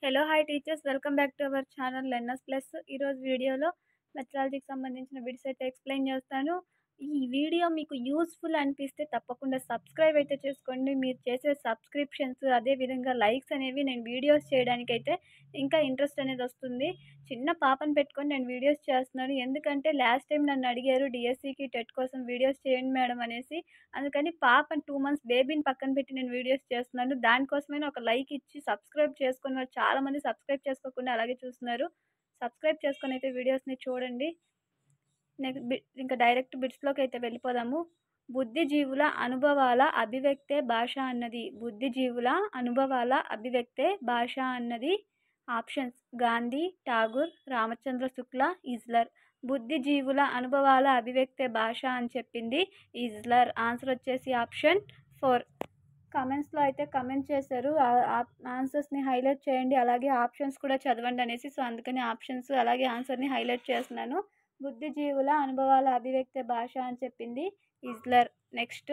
Hello hi teachers, welcome back to our channel learners plus. ఈరోజు వీడియోలో మెథడాలజీకి సంబంధించిన bits అయితే ఎక్స్ప్లెయిన్ చేస్తాను. ఈ వీడియో మీకు యూస్ఫుల్ అనిపిస్తే తప్పకుండా సబ్స్క్రైబ్ అయితే చేసుకోండి. మీరు చేసే సబ్స్క్రిప్షన్స్ అదేవిధంగా లైక్స్ అనేవి నేను వీడియోస్ చేయడానికైతే ఇంకా ఇంట్రెస్ట్ అనేది వస్తుంది. చిన్న పాపను పెట్టుకొని నేను వీడియోస్ చేస్తున్నాను, ఎందుకంటే లాస్ట్ టైం నన్ను అడిగారు డిఎస్సికి టెట్ కోసం వీడియోస్ చేయండి మేడం అనేసి. అందుకని పాప 2 మంత్స్ బేబీని పక్కన పెట్టి నేను వీడియోస్ చేస్తున్నాను. దానికోసమైనా ఒక లైక్ ఇచ్చి సబ్స్క్రైబ్ చేసుకుని వాళ్ళు చాలామంది సబ్స్క్రైబ్ చేసుకోకుండా అలాగే చూస్తున్నారు. సబ్స్క్రైబ్ చేసుకొని అయితే వీడియోస్ని చూడండి. ఇంకా డైరెక్ట్ బిట్స్లోకి అయితే వెళ్ళిపోదాము. బుద్ధిజీవుల అనుభవాల అభివ్యక్తే భాష అన్నది. బుద్ధిజీవుల అనుభవాల అభివ్యక్తే భాష అన్నది. ఆప్షన్స్: గాంధీ, ఠాగూర్, రామచంద్ర శుక్ల, ఇజ్లర్. బుద్ధిజీవుల అనుభవాల అభివ్యక్తే భాష అని చెప్పింది ఇజ్లర్. ఆన్సర్ వచ్చేసి ఆప్షన్ 4. కమెంట్స్లో అయితే కమెంట్ చేశారు, ఆన్సర్స్ని హైలైట్ చేయండి, అలాగే ఆప్షన్స్ కూడా చదవండి అనేసి. సో అందుకని ఆప్షన్స్ అలాగే ఆన్సర్ని హైలైట్ చేస్తున్నాను. బుద్ధిజీవుల అనుభవాల అభివ్యక్త భాష అని చెప్పింది ఇజ్లర్. నెక్స్ట్,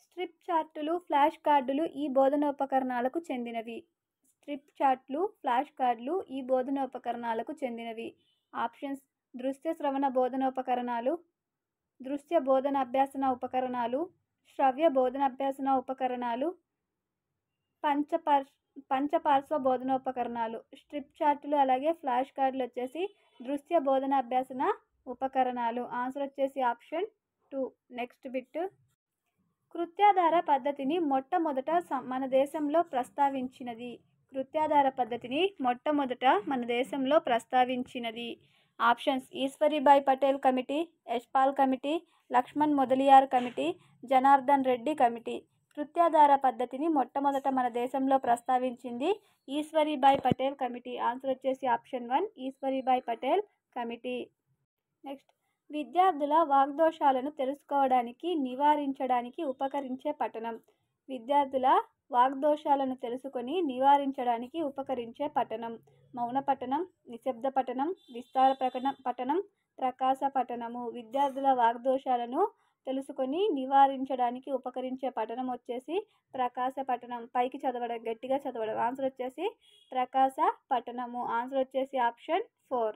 స్ట్రిప్ చార్టులు, ఫ్లాష్ కార్డులు ఈ బోధనోపకరణాలకు చెందినవి. స్ట్రిప్ చార్ట్లు, ఫ్లాష్ కార్డులు ఈ బోధనోపకరణాలకు చెందినవి. ఆప్షన్స్: దృశ్య శ్రవణ బోధనోపకరణాలు, దృశ్య బోధన అభ్యాసన ఉపకరణాలు, శ్రవ్య బోధన అభ్యాసన ఉపకరణాలు, పంచపార్శ్వ బోధనోపకరణాలు. స్ట్రిప్ చార్టులు అలాగే ఫ్లాష్ కార్డులు వచ్చేసి దృశ్య బోధన అభ్యాసన ఉపకరణాలు. ఆన్సర్ వచ్చేసి ఆప్షన్ 2. నెక్స్ట్ బిట్, కృత్యాధార పద్ధతిని మొట్టమొదట మన దేశంలో ప్రస్తావించినది. కృత్యాధార పద్ధతిని మొట్టమొదట మన దేశంలో ప్రస్తావించినది. Options: Ishwaribai Patel committee, Yashpal committee, Lakshman Mudaliar committee, Janardhan Reddy committee. కృత్యాధార పద్ధతిని మొట్టమొదట మన దేశంలో ప్రస్తావించింది ఈశ్వరీబాయి పటేల్ కమిటీ. ఆన్సర్ వచ్చేసి option 1, Ishwaribai Patel committee. Next, విద్యార్థుల వాగ్దోషాలను తెలుసుకోవడానికి, నివారించడానికి ఉపకరించే పఠనం. విద్యార్థుల వాగ్దోషాలను తెలుసుకొని నివారించడానికి ఉపకరించే పఠనం. మౌన పఠనం, నిశ్శబ్ద పఠనం, విస్తార పఠనం, ప్రకాశ పఠనము. విద్యార్థుల వాగ్దోషాలను తెలుసుకొని నివారించడానికి ఉపకరించే పఠనం వచ్చేసి ప్రకాశ పఠనం. పైకి చదవడం, గట్టిగా చదవడం. ఆన్సర్ వచ్చేసి ప్రకాశ పఠనము. ఆన్సర్ వచ్చేసి ఆప్షన్ 4.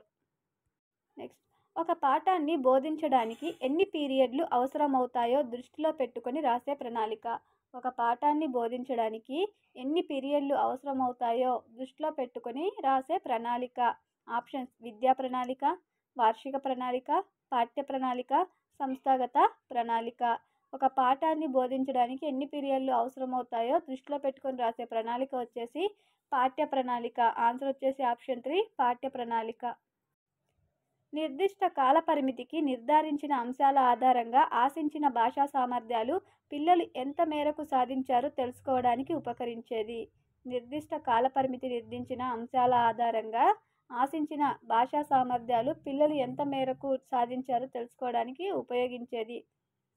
నెక్స్ట్, ఒక పాఠాన్ని బోధించడానికి ఎన్ని పీరియడ్లు అవసరమవుతాయో దృష్టిలో పెట్టుకొని రాసే ప్రణాళిక. ఒక పాఠాన్ని బోధించడానికి ఎన్ని పీరియడ్లు అవసరమవుతాయో దృష్టిలో పెట్టుకొని రాసే ప్రణాళిక. ఆప్షన్స్: విద్యా ప్రణాళిక, వార్షిక ప్రణాళిక, పాఠ్య ప్రణాళిక, సంస్థాగత ప్రణాళిక. ఒక పాఠాన్ని బోధించడానికి ఎన్ని పీరియడ్లు అవసరమవుతాయో దృష్టిలో పెట్టుకొని రాసే ప్రణాళిక వచ్చేసి పాఠ్య ప్రణాళిక. ఆన్సర్ వచ్చేసి ఆప్షన్ 3, పాఠ్య ప్రణాళిక. నిర్దిష్ట కాల పరిమితికి నిర్ధారించిన అంశాల ఆధారంగా ఆశించిన భాషా సామర్థ్యాలు పిల్లలు ఎంత మేరకు సాధించారో తెలుసుకోవడానికి ఉపకరించేది. నిర్దిష్ట కాల పరిమితి నిర్దించిన అంశాల ఆధారంగా ఆశించిన భాషా సామర్థ్యాలు పిల్లలు ఎంత మేరకు సాధించారో తెలుసుకోవడానికి ఉపయోగించేది.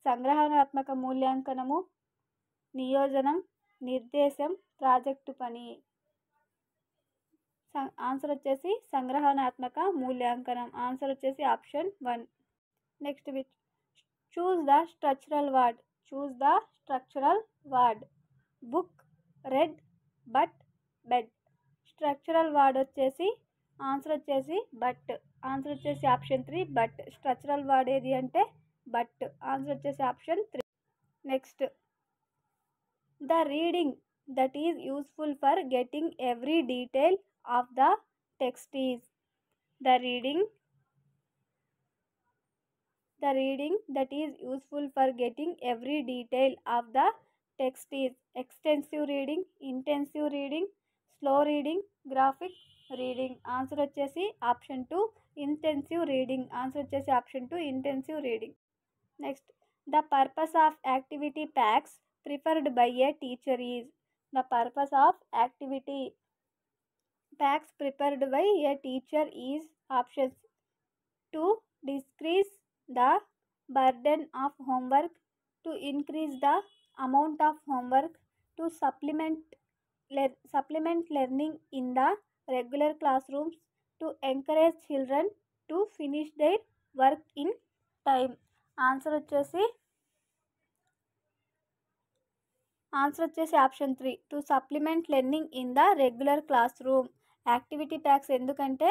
సంగ్రహణాత్మక మూల్యాంకనము, నియోజనం, నిర్దేశం, ప్రాజెక్టు పని. ఆన్సర్ వచ్చేసి సంగ్రహణాత్మక మూల్యాంకనం. ఆన్సర్ వచ్చేసి option 1. Next which, choose the structural word. Choose the structural word. Book, red, but, bed. Structural word వచ్చేసి ఆన్సర్ వచ్చేసి బట్. ఆన్సర్ వచ్చేసి ఆప్షన్ 3, బట్. స్ట్రక్చరల్ వర్డ్ ఏది అంటే బట్. ఆన్సర్ వచ్చేసి option 3. Next, the reading that is useful for getting every detail of the text is. The reading that is useful for getting every detail of the text is extensive reading, intensive reading, slow reading, graphic reading. Answer వచ్చేసి option 2, intensive reading. Answer వచ్చేసి option 2, intensive reading. Next, the purpose of activity packs preferred by a teacher is. The purpose of activity packs prepared by a teacher is options: to decrease the burden of homework, to increase the amount of homework, to supplement learning in the regular classrooms, to encourage children to finish their work in time. Answer వచ్చేసి answer వచ్చేసి option 3 to supplement learning in the regular classroom. Activity packs ఎందుకంటే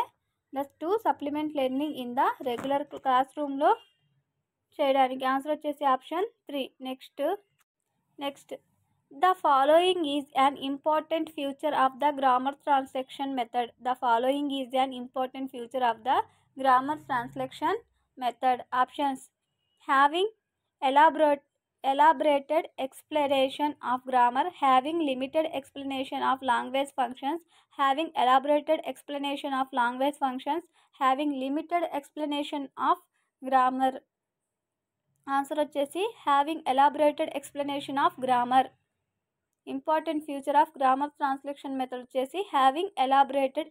to supplement learning in the regular class రూమ్లో చేయడానికి. Answer వచ్చేసి option 3. Next the following is an important feature of the grammar translation method. The following is an important feature of the grammar translation method. Options: having elaborated explanation of grammar, having limited explanation of language functions, having elaborated explanation of language functions, having limited explanation of grammar. Answer వచ్చేసి having elaborated explanation of grammar. Important future of grammar translation method వచ్చేసి having elaborated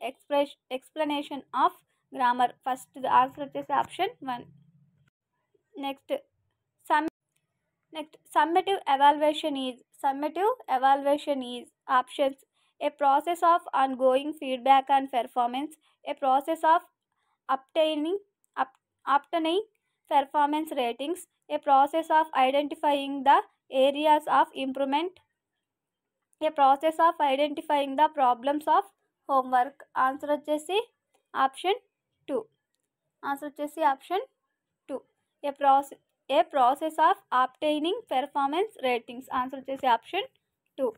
explanation of grammar. First answer వచ్చేసి option 1. Next summative evaluation is options: a process of ongoing feedback and performance, a process of obtaining performance ratings, a process of identifying the areas of improvement, a process of identifying the problems of homework. Answer వచ్చేసి option 2. A process of obtaining performance ratings. Answer వచ్చేసి option 2.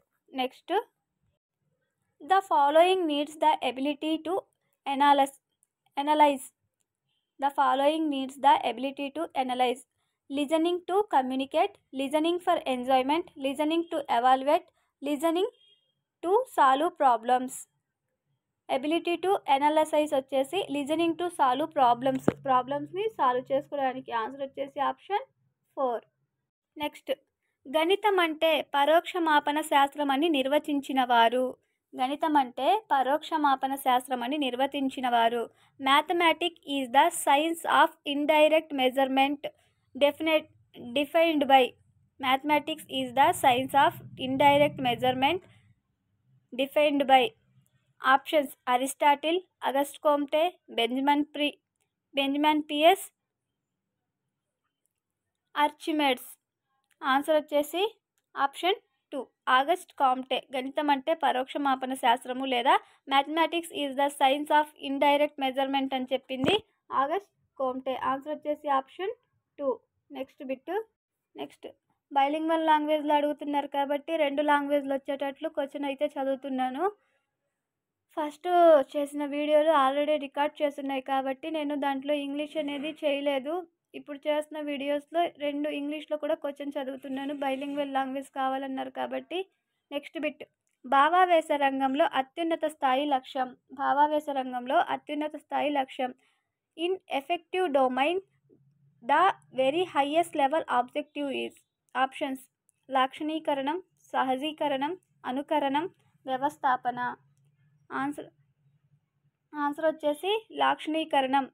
Next the following needs the ability to analyze. The following needs the ability to analyze: listening to communicate, listening for enjoyment, listening to evaluate, listening to solve problems. Ability to analyse వచ్చేసి listening to solve ప్రాబ్లమ్స్ని solve చేసుకోవడానికి. Answer వచ్చేసి option 4. Next గణితం అంటే పరోక్ష మాపన శాస్త్రం అని నిర్వచించినవారు. Mathematics is the science of indirect measurement defined by. Mathematics is the science of indirect measurement defined by. Options: Aristotle, August Comte, Benjamin Peirce, Archimedes. Answer వచ్చేసి ఆప్షన్ 2 ఆగస్ట్ కామ్టే. గణితం అంటే పరోక్ష మాపన శాస్త్రము లేదా mathematics is the science of indirect measurement అని చెప్పింది August కోమ్టే. Answer వచ్చేసి ఆప్షన్ 2. నెక్స్ట్ బైలింగ్వల్ లాంగ్వేజ్లో అడుగుతున్నారు కాబట్టి 2 లాంగ్వేజ్లు వచ్చేటట్లు క్వశ్చన్ అయితే చదువుతున్నాను. ఫస్ట్ చేసిన వీడియోలు ఆల్రెడీ రికార్డ్ చేస్తున్నాయి కాబట్టి నేను దాంట్లో ఇంగ్లీష్ అనేది చేయలేదు. ఇప్పుడు చేస్తున్న వీడియోస్లో 2 ఇంగ్లీష్లో కూడా క్వశ్చన్ చదువుతున్నాను. బైలింగ్వల్ లాంగ్వేజ్ కావాలన్నారు కాబట్టి. నెక్స్ట్ బిట్ భావావేశ రంగంలో అత్యున్నత స్థాయి లక్ష్యం. In effective domain the very highest level objective is. Options: లాక్షణీకరణం, సహజీకరణం, అనుకరణం, వ్యవస్థాపన. ఆన్సర్ వచ్చేసి లాక్షణీకరణం,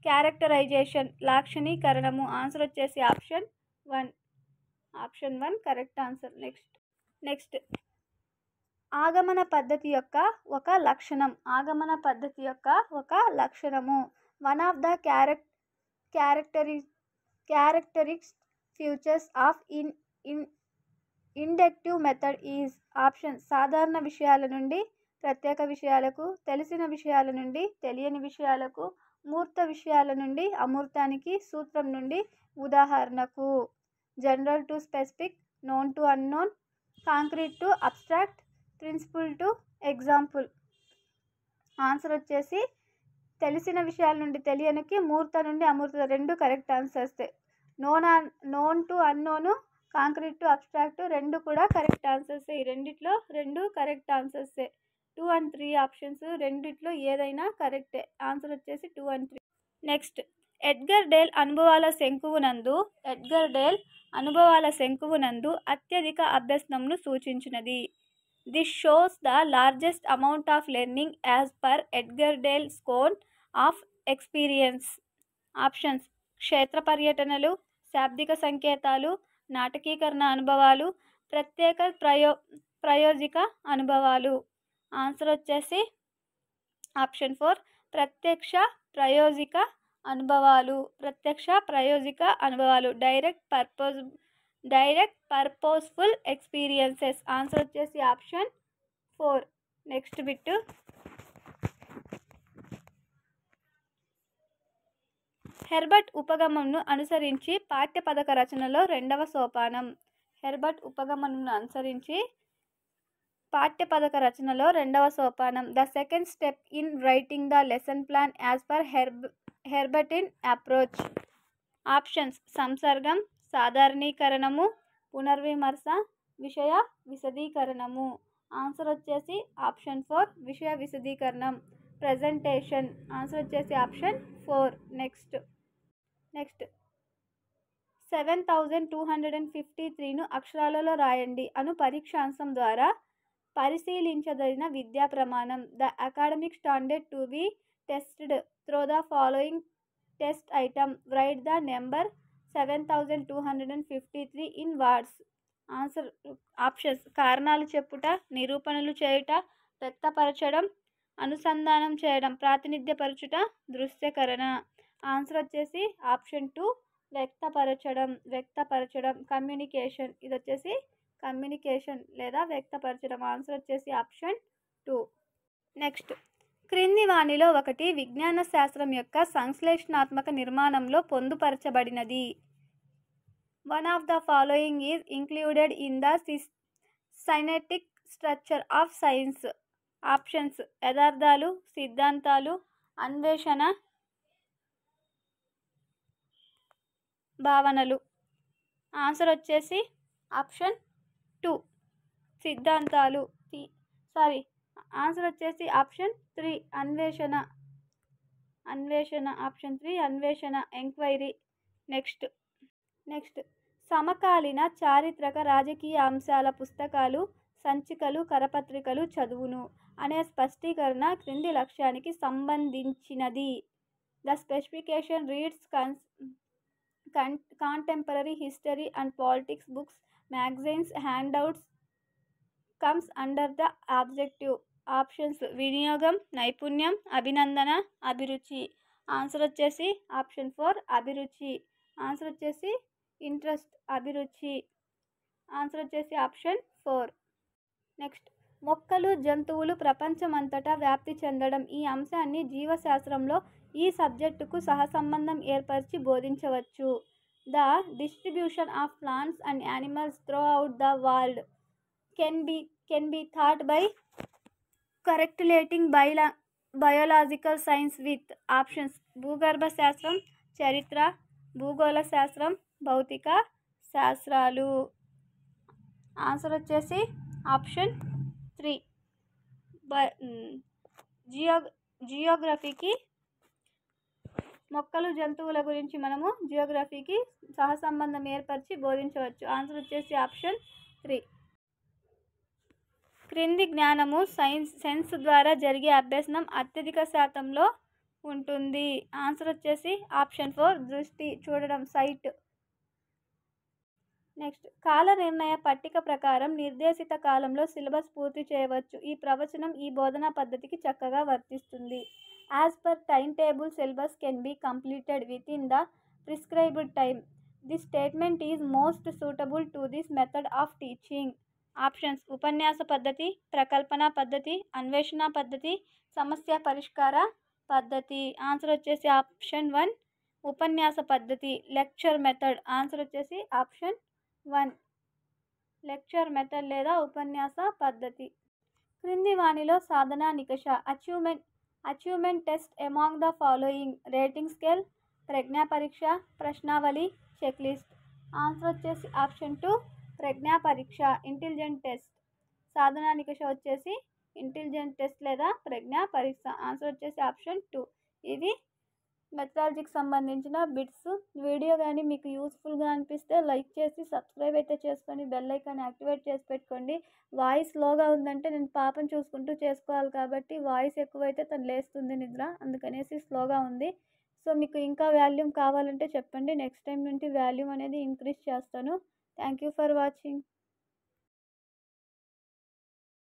క్యారెక్టరైజేషన్, లాక్షణీకరణము. ఆన్సర్ వచ్చేసి ఆప్షన్ 1 కరెక్ట్ ఆన్సర్. నెక్స్ట్ ఆగమన పద్ధతి యొక్క ఒక లక్షణము. One of the characteristic features of inductive method is. Option: సాధారణ విషయాల నుండి ప్రత్యేక విషయాలకు, తెలిసిన విషయాల నుండి తెలియని విషయాలకు, మూర్త విషయాల నుండి అమూర్తానికి, సూత్రం నుండి ఉదాహరణకు. General to specific, known to unknown, concrete to abstract, principle to example. Answer వచ్చేసి తెలిసిన విషయాల నుండి తెలియనికి, మూర్త నుండి అమూర్త 2 correct answers. Known to unknown, concrete to abstract 2 కూడా కరెక్ట్ ఆన్సర్స్. ఈ రెండిట్లో 2 కరెక్ట్ ఆన్సర్సే. 2 and 3 ఆప్షన్స్ రెండిట్లో ఏదైనా కరెక్టే. ఆన్సర్ వచ్చేసి 2 and 3. నెక్స్ట్ ఎడ్గర్ డేల్ అనుభవాల శంకువునందు అత్యధిక అభ్యసనంను సూచించినది. This shows the largest amount of learning as per Edgar Dale's cone of experience. Options: క్షేత్ర పర్యటనలు, శాబ్దిక సంకేతాలు, నాటకీకరణ అనుభవాలు, ప్రత్యేక ప్రయోజిక అనుభవాలు. ఆన్సర్ వచ్చేసి ఆప్షన్ 4 ప్రత్యక్ష ప్రయోజిక అనుభవాలు, ప్రత్యక్ష ప్రాయోజిక అనుభవాలు, డైరెక్ట్ పర్పస్ఫుల్ ఎక్స్పీరియన్సెస్. ఆన్సర్ వచ్చేసి ఆప్షన్ 4. Next bit. హెర్బర్ట్ ఉపగమంను అనుసరించి పాఠ్యపథక రచనలో రెండవ సోపానం. హెర్బర్ట్ ఉపగమనంను అనుసరించి పాఠ్యపథక రచనలో రెండవ సోపానం. The second step in writing the lesson plan as per Herbartian approach. Options: సంసర్గం, సాధారణీకరణము, పునర్విమర్శ, విషయ విశదీకరణము. ఆన్సర్ వచ్చేసి ఆప్షన్ 4, విషయ విశదీకరణం. ప్రెజెంటేషన్. ఆన్సర్ వచ్చేసి ఆప్షన్ 4. నెక్స్ట్ 7253ను అక్షరాలలో రాయండి అను పరీక్షాంశం ద్వారా పరిశీలించదగిన విద్యా ప్రమాణం. The academic standard to be tested through the following test item. Write the number 7253 in words. Answer options: కారణాలు చెప్పుట, నిరూపణలు చేయుట, వ్యక్తపరచడం, అనుసంధానం చేయడం, ప్రాతినిధ్యపరచుట, దృశ్యకరణ. ఆన్సర్ వచ్చేసి ఆప్షన్ 2, వ్యక్తపరచడం. కమ్యూనికేషన్. ఇది వచ్చేసి కమ్యూనికేషన్ లేదా వ్యక్తపరచడం. ఆన్సర్ వచ్చేసి ఆప్షన్ 2. నెక్స్ట్, క్రింది వానిలో ఒకటి విజ్ఞాన శాస్త్రం యొక్క సంశ్లేషణాత్మక నిర్మాణంలో పొందుపరచబడినది. One of the following is included in the syntactic structure of science. Options: యథార్థాలు, సిద్ధాంతాలు, అన్వేషణ, భావనలు. ఆన్సర్ వచ్చేసి ఆప్షన్ 2, సిద్ధాంతాలు. ఆన్సర్ వచ్చేసి ఆప్షన్ 3, అన్వేషణ. ఆప్షన్ 3, అన్వేషణ, ఎంక్వైరీ. నెక్స్ట్, సమకాలీన చారిత్రక రాజకీయ అంశాల పుస్తకాలు, సంచికలు, కరపత్రికలు చదువును అనే స్పష్టీకరణ క్రింది లక్ష్యానికి సంబంధించినది. The specification reads contemporary history and politics books, magazines, handouts comes under the objective. Options: వినియోగం, నైపుణ్యం, అభినందన, అభిరుచి. ఆన్సర్ వచ్చేసి ఆప్షన్ 4, అభిరుచి. ఆన్సర్ వచ్చేసి ఇంట్రెస్ట్, అభిరుచి. ఆన్సర్ వచ్చేసి ఆప్షన్ 4. నెక్స్ట్, మొక్కలు, జంతువులు ప్రపంచమంతటా వ్యాప్తి చెందడం. ఈ అంశాన్ని జీవశాస్త్రంలో ఈ సబ్జెక్టుకు సహసంబంధం ఏర్పరిచి బోధించవచ్చు. The distribution of plants and animals through out the world can be taught by correlating biological science with. Options: భూగర్భ శాస్త్రం, చరిత్ర, భూగోళ శాస్త్రం, భౌతిక శాస్త్రాలు. ఆన్సర్ వచ్చేసి ఆప్షన్ 3, జియోగ్రఫీకి, మొక్కలు, జంతువుల గురించి మనము జియోగ్రఫీకి సహసంబంధం ఏర్పరిచి బోధించవచ్చు. ఆన్సర్ వచ్చేసి ఆప్షన్ 3. క్రింది జ్ఞానము సెన్స్ ద్వారా జరిగే అభ్యసనం అత్యధిక శాతంలో ఉంటుంది. ఆన్సర్ వచ్చేసి ఆప్షన్ 4, దృష్టి, చూడడం, సైట్. నెక్స్ట్, కాల నిర్ణయ పట్టిక ప్రకారం నిర్దేశిత కాలంలో సిలబస్ పూర్తి చేయవచ్చు. ఈ ప్రవచనం ఈ బోధనా పద్ధతికి చక్కగా వర్తిస్తుంది. As per time table syllabus can be completed with in the prescribed time. This statement is most suitable to this method of teaching. Options: ఉపన్యాస పద్ధతి, ప్రకల్పన పద్ధతి, అన్వేషణ పద్ధతి, సమస్య పరిష్కార పద్ధతి. ఆన్సర్ వచ్చేసి ఆప్షన్ 1, ఉపన్యాస పద్ధతి, లెక్చర్ మెథడ్. ఆన్సర్ వచ్చేసి ఆప్షన్ 1, లెక్చర్ మెథడ్ లేదా ఉపన్యాస పద్ధతి. క్రింది వానిలో సాధనా నికష achievement test among the following. Rating scale, ప్రజ్ఞా పరీక్ష, ప్రశ్నావళి, చెక్ లిస్ట్. ఆన్సర్ వచ్చేసి ఆప్షన్ 2, ప్రజ్ఞా పరీక్ష, ఇంటెలిజెంట్ టెస్ట్. సాధనా నికష వచ్చేసి ఇంటెలిజెంట్ టెస్ట్ లేదా ప్రజ్ఞా పరీక్ష. ఆన్సర్ వచ్చేసి ఆప్షన్ 2. ఇవి మెథడాలజీకి సంబంధించిన బిట్స్. వీడియో కానీ మీకు యూస్ఫుల్గా అనిపిస్తే లైక్ చేసి సబ్స్క్రైబ్ అయితే చేసుకొని బెల్ ఐకాన్ యాక్టివేట్ చేసి పెట్టుకోండి. వాయిస్ స్లోగా ఉందంటే నేను పాపను చూసుకుంటూ చేసుకోవాలి కాబట్టి వాయిస్ ఎక్కువైతే తను లేస్తుంది నిద్ర, అందుకనేసి స్లోగా ఉంది. సో మీకు ఇంకా వాల్యూమ్ కావాలంటే చెప్పండి, నెక్స్ట్ టైం నుండి వాల్యూమ్ అనేది ఇంక్రీజ్ చేస్తాను. Thank you for watching.